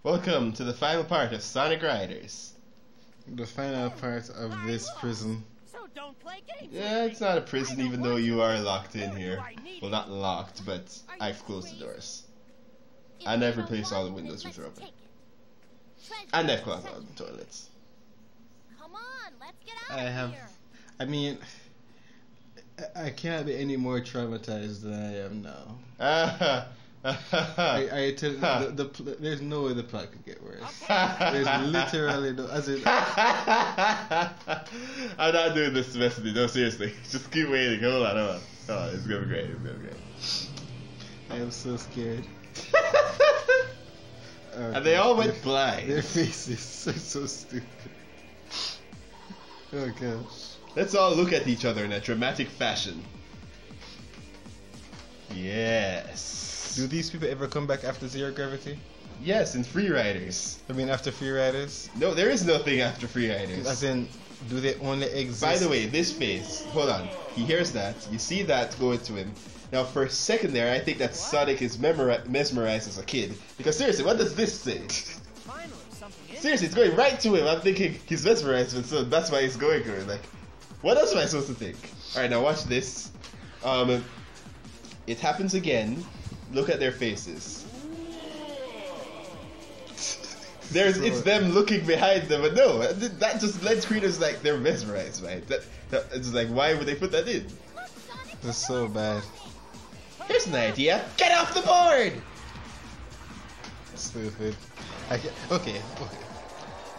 Welcome to the final part of Sonic Riders. The final part of this prison. So don't play games. Yeah, it's not a prison even though you are locked in here. Well, not locked, but I've closed the doors. And I've replaced all the windows with rubber. And I've clogged all the toilets. Come on, let's get out of here. I mean, I can't be any more traumatized than I am now. I tell you, there's no way the plot could get worse. There's literally no. As in, I'm not doing this to mess with you. No, seriously. Just keep waiting. Hold on. Oh, it's gonna be great. It's gonna be great. I am so scared. And they all went blind. Their faces are so stupid. Oh gosh. Let's all look at each other in a dramatic fashion. Yes. Do these people ever come back after zero gravity? Yes, in Free Riders. I mean, after Free Riders? No, there is nothing after Free Riders. As in, do they only exist? By the way, this face. Hold on. He hears that. You see that going to him. Now, for a second there, I think that Sonic is mesmerized as a kid. Because seriously, what does this say? Seriously, it's going right to him. I'm thinking he's mesmerized, but so that's why he's going to him. Like, what else am I supposed to think? Alright, now watch this. It happens again. Look at their faces. It's them looking behind them, but no, that just lets readers like they're mesmerized, right? It's like, why would they put that in? That's so bad. Here's an idea. Get off the board! Stupid. Okay.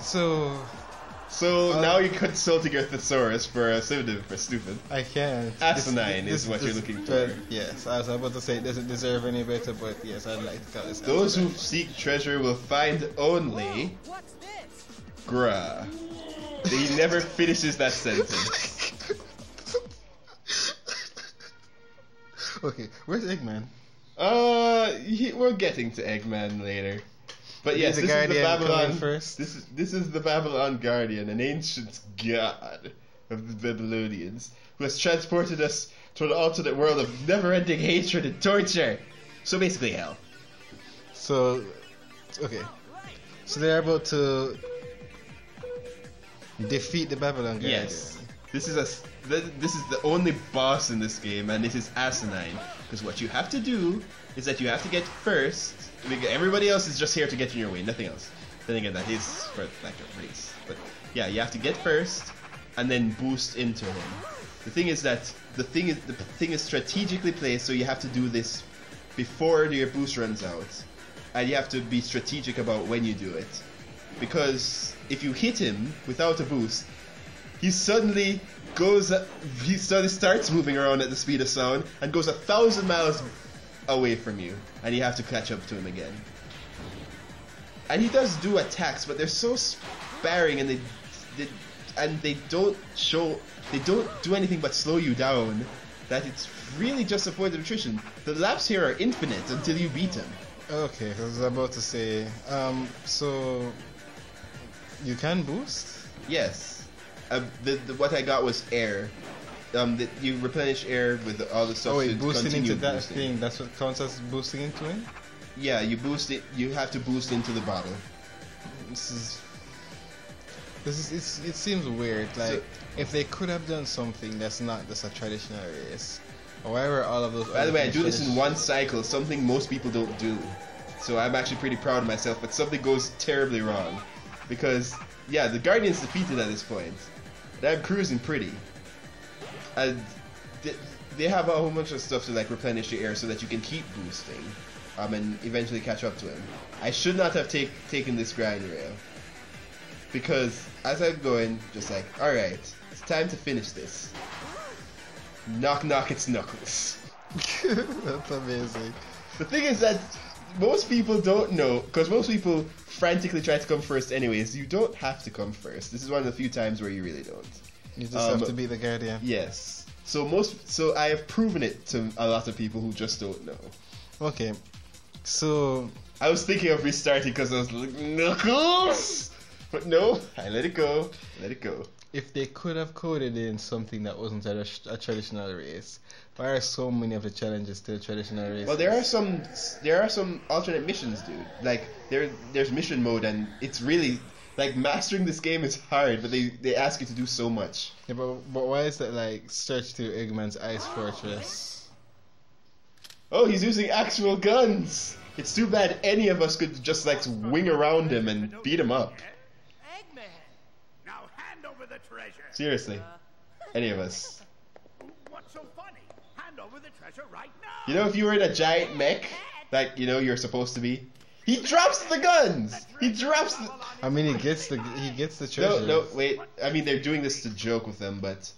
So now you're consulting your thesaurus for a synonym for stupid. I can't. Asinine is what you're looking for. Yes, I was about to say it doesn't deserve any better, but yes, I'd like to call this. Those who seek treasure will find only Gra. He never finishes that sentence. Okay, where's Eggman? We're getting to Eggman later. But yes, this is the Babylon first. This is the Babylon Guardian, an ancient god of the Babylonians, who has transported us to an alternate world of never-ending hatred and torture. So basically, hell. So, okay. So they're about to defeat the Babylon Guardian. Yes. This is the only boss in this game, and it is asinine. Because what you have to do is that you have to get first. Everybody else is just here to get in your way, nothing else. Then again, that is for like a race. But yeah, you have to get first, and then boost into him. The thing is that the thing is strategically placed, so you have to do this before your boost runs out, and you have to be strategic about when you do it. Because if you hit him without a boost, he suddenly starts moving around at the speed of sound and goes 1,000 miles away from you, and you have to catch up to him again. And he does do attacks, but they're so sparing, and they don't do anything but slow you down, that it's really just a point of attrition. The laps here are infinite until you beat him. Okay, I was about to say, so you can boost? Yes. What I got was air. You replenish air with all the stuff. Oh wait, boosting into that boosting. thing, that's what counts as boosting into it? Yeah, you boost it. You have to boost into the bottle. It seems weird. Like, if they could have done something that's not just a traditional race, or whatever, all of those. By the way, I do this in one cycle, something most people don't do. So I'm actually pretty proud of myself, but something goes terribly wrong. Because, yeah, the Guardian's defeated at this point. And I'm cruising pretty. And they have a whole bunch of stuff to like replenish your air so that you can keep boosting, and eventually catch up to him. I should not have taken this grind rail, because as I'm going, just like, alright, it's time to finish this. Knock knock, it's Knuckles. That's amazing. The thing is that most people don't know, because most people frantically try to come first anyways. You don't have to come first. This is one of the few times where you really don't. You just have to be the Guardian. Yes. So I have proven it to a lot of people who just don't know. Okay. So I was thinking of restarting because I was like, Knuckles! But no, I let it go. Let it go. if they could have coded in something that wasn't a traditional race, why are so many of the challenges still traditional races? Well, there are some alternate missions, dude. Like there's mission mode, and it's really like mastering this game is hard, but they ask you to do so much. Yeah, but why is that like search through Eggman's ice fortress? Oh, he's using actual guns. It's too bad any of us could just like wing around him and beat him up. Eggman, now hand over the treasure. Seriously, any of us. What's so funny? Hand over the treasure right now. You know, if you were in a giant mech, like you're supposed to be, he drops the guns. He drops the. I mean, he gets the treasure. No, wait. I mean, they're doing this to joke with them, but.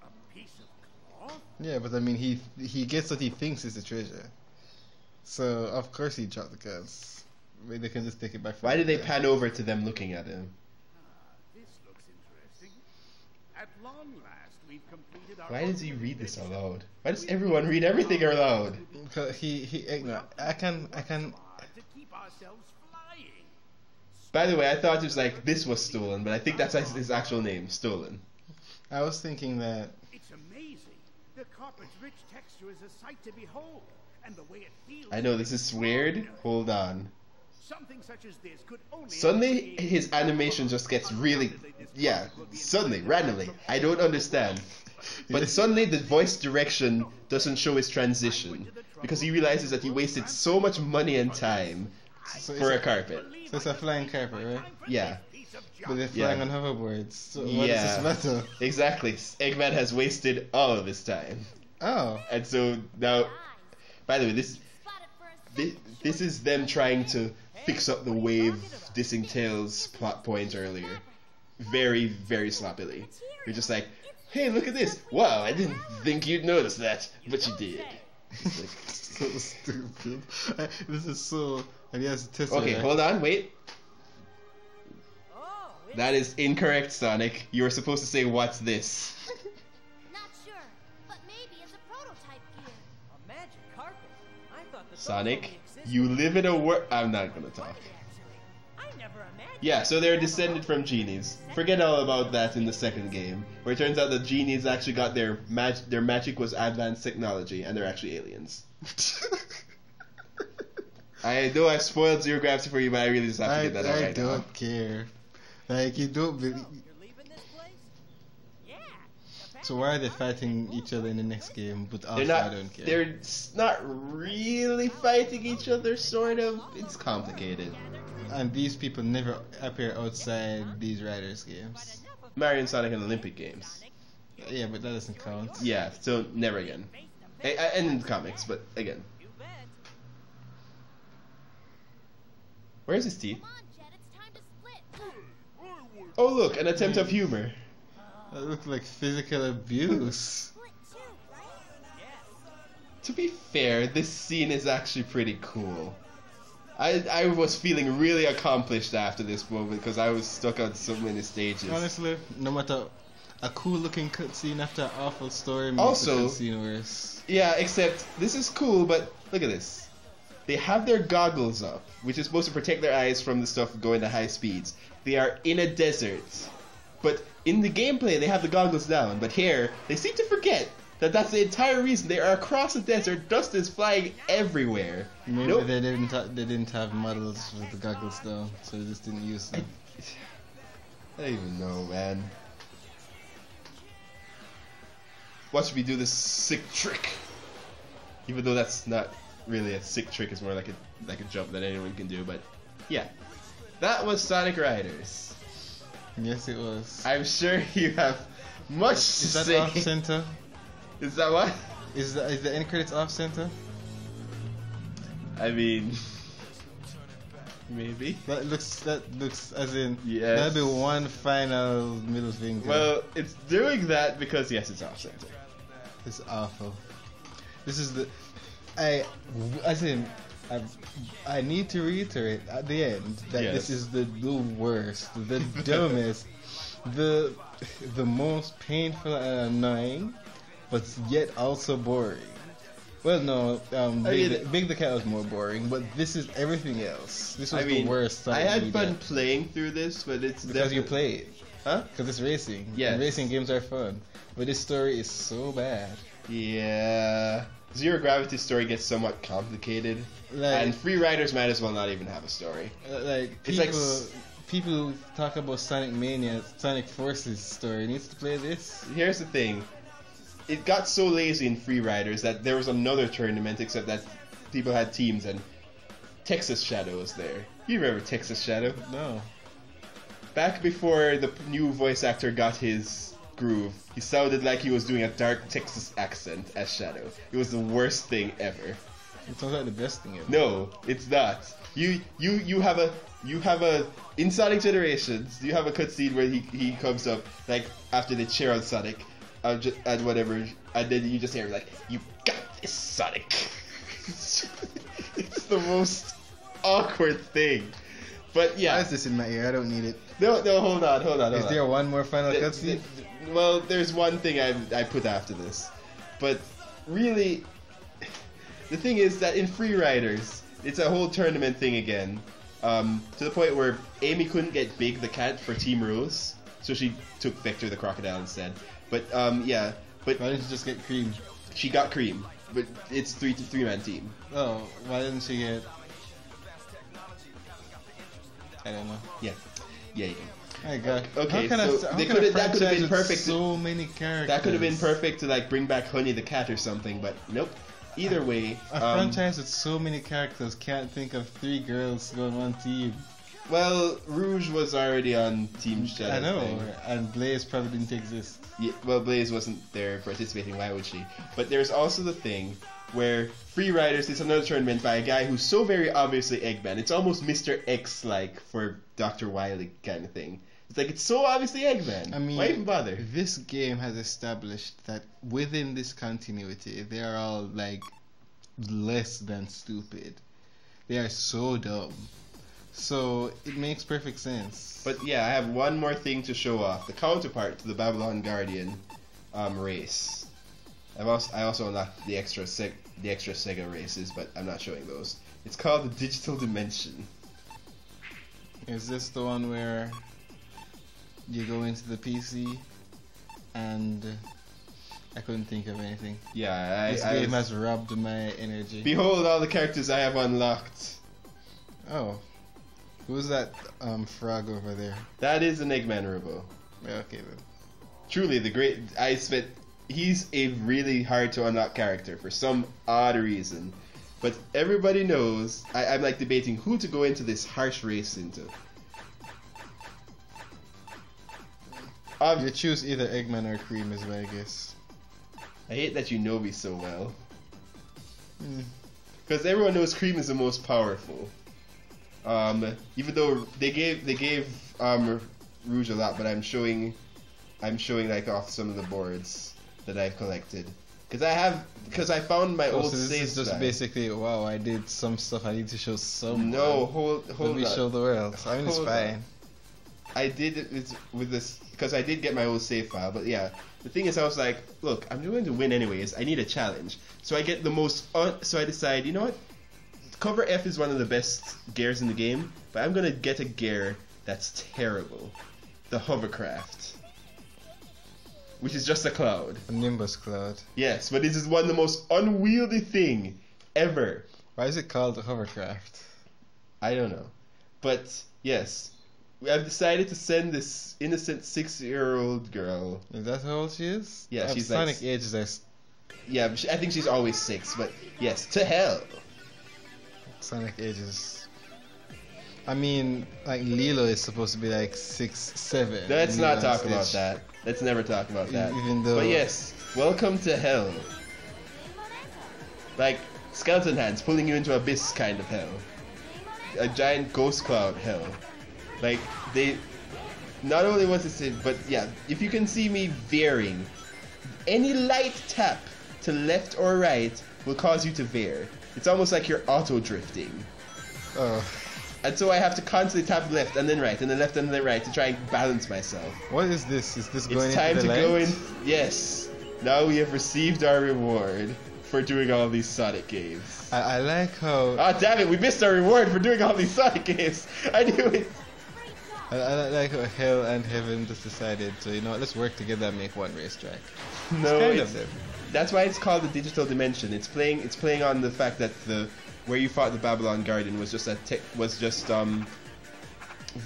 A piece of cloth? Yeah, but I mean, he gets what he thinks is the treasure. So of course he dropped the guns. Maybe they can just take it back. Why did they pan over to them looking at him? This looks interesting. At long last, we've completed our. Why does he read this aloud? Why does everyone read everything aloud? Because I can. To keep ourselves flying. By the way, I thought it was like this was stolen, but I think that's his actual name, Stolen. I was thinking that. It's amazing. The carpet's rich texture is a sight to behold, and the way it feels. I know this is weird. Hold on. Something such as this could only. Suddenly, his animation just gets really, suddenly, randomly. I don't understand. But suddenly, the voice direction doesn't show his transition because he realizes that he wasted so much money and time for a carpet. So it's a flying carpet, right? Yeah. But they're flying on hoverboards. So what Yeah. does this matter? Exactly. Eggman has wasted all of his time. Oh. And so now, by the way, Spot it for a this is them trying to fix up the wave dissing Tails plot point earlier. Very, very sloppily. You're just like, hey, look at this. Wow, I didn't think you'd notice that, but you did. It's like, So stupid. This is so. And he has a test. okay, hold on, wait. Oh, That is incorrect, Sonic. You were supposed to say, what's this? not sure, but maybe it's a prototype gear. A magic carpet. I thought that Sonic, you live in a world. I'm not gonna talk. I never imagined. Yeah, so they're descended from genies. Forget all about that in the second game, where it turns out the genies actually got their magic was advanced technology, and they're actually aliens. I know I've spoiled Zero Gravity for you, but I really just have to get that out right now. I don't care. Like, you don't believe. You're leaving this place? Yeah. So why are they fighting each other in the next game? But also They're I not. don't care. They're not really fighting each other. Sort of. It's complicated. And these people never appear outside these Riders games. Mario and Sonic and Olympic games. Yeah, but that doesn't count. Yeah. So never again. And in the comics, but again. You bet. Where's his teeth? Come on, Jet, it's time to split. Oh look, an attempt of humor. That looks like physical abuse. Split too, right? To be fair, this scene is actually pretty cool. I was feeling really accomplished after this moment because I was stuck on so many stages. Honestly, no matter a cool looking cutscene after an awful story makes Also- the cutscene worse. Yeah, except this is cool, but look at this. They have their goggles up, which is supposed to protect their eyes from the stuff going at high speeds. They are in a desert. But in the gameplay, they have the goggles down. But here, they seem to forget that that's the entire reason. They are across the desert. Dust is flying everywhere. Maybe Nope. they didn't have models with the goggles down, so they just didn't use them. I don't even know, man. Watch me do this sick trick. Even though that's not really a sick trick, it's more like a jump that anyone can do. But yeah, that was Sonic Riders. Yes, it was. I'm sure you have much Is to that say. off center? Is that what? Is the end credits off center? I mean, maybe. That looks as in Yes. that'd be one final middle finger. Well, it's doing that because yes, it's off center. It's awful. This is I need to reiterate at the end that Yes. this is the worst, the dumbest, the most painful and annoying, but yet also boring. Well, no, Big the Cat was more boring, but this is everything else. This was the worst. I had Sonic fun media. playing through this, but it's Because you definitely- played. Huh? Because it's racing. Yes. And racing games are fun. But this story is so bad. Yeah. Zero Gravity story gets somewhat complicated. Like, And Free Riders might as well not even have a story. like It's people, like people talk about Sonic Mania, Sonic Forces story. Needs to play this. Here's the thing. It got so lazy in Free Riders that there was another tournament, except that people had teams, and Texas Shadow was there. You remember Texas Shadow? No. Back before the new voice actor got his groove, he sounded like he was doing a dark Texas accent as Shadow. It was the worst thing ever. It sounds like the best thing ever. No, it's not. You have a in Sonic Generations. You have a cutscene where he comes up like after they cheer on Sonic, and whatever, and then you just hear like, "You got this, Sonic." It's the most awkward thing. But yeah. Why is this in my ear? I don't need it. No, hold on. Is there one more final cutscene? Well, there's one thing I put after this, but really, the thing is that in Free Riders, it's a whole tournament thing again, to the point where Amy couldn't get Big the cat for Team Rose, so she took Vector the crocodile instead. But yeah, but Why didn't you just get Cream? she got Cream, but it's three-man team. Oh, why didn't she get? I don't know. Yeah. My God. Okay, How can so how they can could've- a that could've franchise been with perfect. So many characters. That could have been perfect to like bring back Honey the cat or something, but nope. Either way, A franchise with so many characters can't think of 3 girls to go on one team. well, Rouge was already on Team Shadow. I know, thing. and Blaze probably didn't exist. Yeah, well, Blaze wasn't there participating. Why would she? But there's also the thing where Free Riders is another tournament by a guy who's so very obviously Eggman. It's almost Mr. X-like for Dr. Wily kind of thing. It's like, it's so obviously Eggman. I mean, why even bother? This game has established that within this continuity, they are all like less than stupid. They are so dumb. So it makes perfect sense. But yeah, I have one more thing to show off. The counterpart to the Babylon Guardian race. I also unlocked the extra Sega races, but I'm not showing those. It's called the Digital Dimension. Is this the one where you go into the PC and I couldn't think of anything? Yeah, This game has robbed my energy. Behold all the characters I have unlocked. Oh. Who's that frog over there? That is an Eggman Robo. Yeah, okay then. Truly, he's a really hard to unlock character for some odd reason. But everybody knows, I'm like debating who to go into this harsh race into. You choose either Eggman or Cream is my guess. I hate that you know me so well. Hmm. Because everyone knows Cream is the most powerful. Even though they gave Rouge a lot, but I'm showing like off some of the boards that I've collected. Because I found my old so this save is just file. basically, wow, I did some stuff I need to show someone. No, hold Let me on. show the world. I mean, it's Hold fine. on. I did it with this because I did get my old save file, but yeah, the thing is, I was like, look, I'm going to win anyways. I need a challenge, so I get the most. So I decide, you know what? Cover F is one of the best gears in the game, but I'm gonna get a gear that's terrible, the hovercraft, which is just a cloud. A Nimbus Cloud. Yes, but this is one of the most unwieldy thing ever. Why is it called a hovercraft? I don't know, but yes. I've decided to send this innocent 6-year-old girl. Is that how old she is? Yeah, she's Sonic like. ages are. Yeah, I think she's always 6, but yes, to hell. Sonic ages. I mean, like Lilo is supposed to be like 6, 7. Let's Lilo not and talk about Stitch. that. Let's never talk about that. Even though. But yes, welcome to hell. Like skeleton hands pulling you into abyss kind of hell. A giant ghost cloud hell. Like they. Not only was it, but yeah, if you can see me veering, any light tap to left or right will cause you to veer. It's almost like you're auto drifting. Oh. And so I have to constantly tap left and then right and then left and then right to try and balance myself. What is this? Is this going It's time into to the go light? in. Yes. Now we have received our reward for doing all these Sonic games. I like how. Ah, damn it, we missed our reward for doing all these Sonic games. I knew it. I like how Hell and Heaven just decided to, let's work together and make one racetrack. No, kind of them. that's why it's called the digital dimension. It's playing on the fact that the where you fought the Babylon Garden was just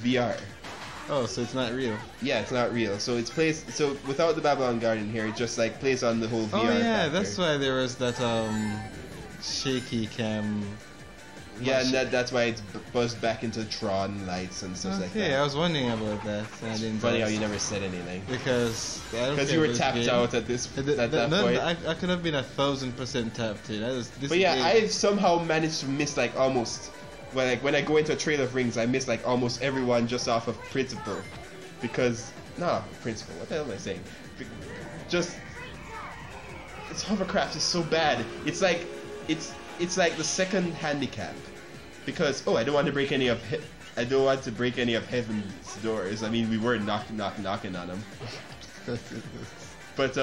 VR. Oh, so it's not real. Yeah, it's not real. So so without the Babylon Garden here, it just like plays on the whole VR. Oh yeah, factor. that's why there was that shaky cam. Yeah, and that's why it's buzzed back into Tron lights and stuff like that. Okay, I was wondering about that. And I didn't Funny how ask. you never said anything. Because I don't care you were about tapped this game. out at that No, point. I could have been 1,000% tapped in. But yeah, I've somehow managed to miss like almost. Well, like when I go into a Trail of Rings, I miss like almost everyone just off of principle, because principle. What the hell am I saying? Just this hovercraft is so bad. It's like the second handicap, because I don't want to break any of heaven's doors. I mean, we were knocking on them. But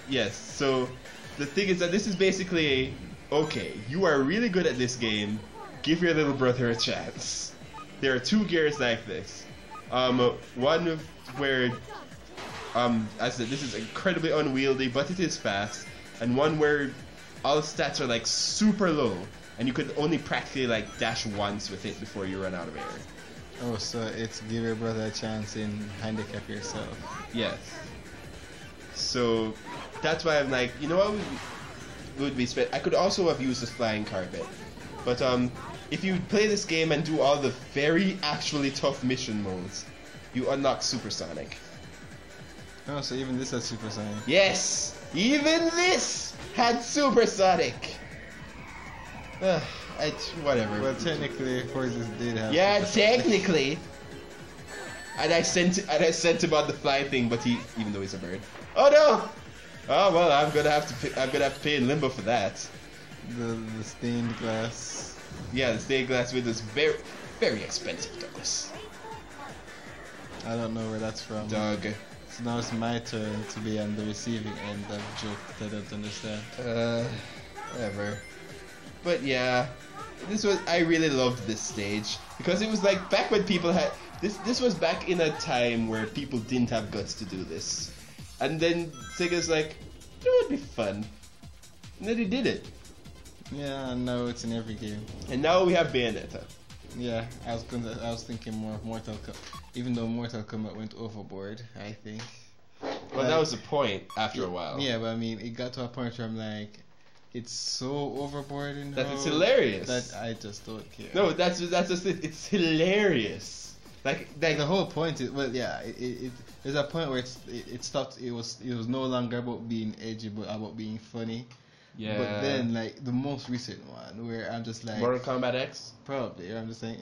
yes. So the thing is that this is basically okay. You are really good at this game. Give your little brother a chance. There are two gears like this. One where, as I said, this is incredibly unwieldy, but it is fast, and one where all stats are like super low, and you could only practically like dash once with it before you run out of air. Oh, so it's give your brother a chance in handicap yourself. Yes. So that's why I'm like, you know what would be I could also have used this flying carpet, but if you play this game and do all the very actually tough mission modes, you unlock Supersonic. Oh, so even this has supersonic. Yes! Even this had Supersonic! Whatever. Well, technically, Forza did have. Yeah, supersonic. technically. And I sent him on the fly thing, but even though he's a bird. Oh no! Oh well, I'm gonna have to pay in limbo for that. The stained glass. Yeah, the stained glass window is very, very expensive, Douglas. I don't know where that's from. Doug. So now it's my turn to be on the receiving end of joke that I don't understand. Whatever. But yeah, I really loved this stage because it was like back when people had this was back in a time where people didn't have guts to do this, and then Sega's like, it would be fun, and then they did it. Yeah, and now it's in every game. And now we have Bayonetta. Yeah, I was thinking more of Mortal Kombat, even though Mortal Kombat went overboard, I think. Well, that was the point after a while. Yeah, but I mean, it got to a point where I'm like, it's so overboard in that it's hilarious. that I just don't care. No, that's just it. It's hilarious. Like the whole point is, well, yeah, there's a point where it stopped. It was no longer about being edgy, but about being funny. Yeah. But then, like, the most recent one, where I'm just like... Mortal Kombat X? Probably. I'm just like,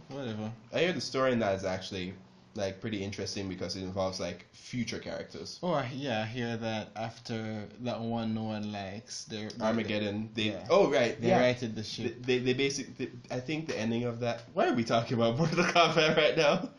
whatever. I hear the story in that is actually, like, pretty interesting because it involves, like, future characters. Oh, yeah, I hear that after that one no one likes, they're Armageddon. They righted the ship. They basically... I think the ending of that... Why are we talking about Mortal Kombat right now?